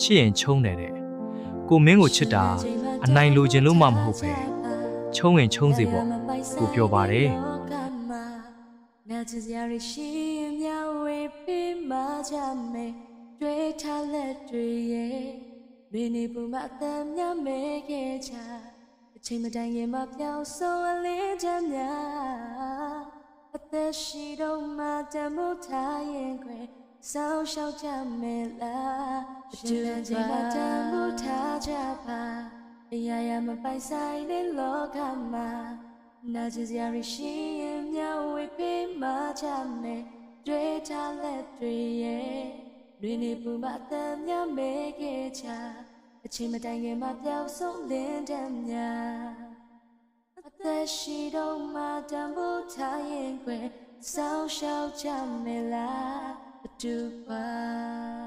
ချစ်ရင်ချုံတယ်တဲ့ကိုမင်းကိုချစ်တာအနိုင်လိုချင်လို့မှမဟုတ်ပဲချုံရင်ချုံစေပေါ့ကိုပြောပါတယ်နာကျင်စရာရှိရင်မျှဝေပေးမှချမယ်တွေ့ထားလက်တွေရဲ့မင်းနေပူမအသက်များမဲခဲ့ချအချိန်မတိုင်ခင်မှပြောင်းဆုံးအလင်းချမ်းများအသက်ရှိတော့မှတမို့ထားရင်ခွဲဆောင်းလျှောက်ကြမယ်လားအတူချိန်မှတမို့ထားကြပါအရာရာမပိုင်ဆိုင်တဲ့လောကမှာနာကျင်စရာရှိရင်မျှဝေပေးမှချမယ်တွေ့ထားလက်တွေရဲ့တွင်နေပူမအသက်များမဲခဲ့ချအချိန်မတိုင်ခင်မှပြောင်းဆုံးလင်းတမ်းများအသက်ရှိတော့မှတန်ဖိုးထားရင်ခွဲဆောင်းလျှောက်ကြမယ်လားအတူပါ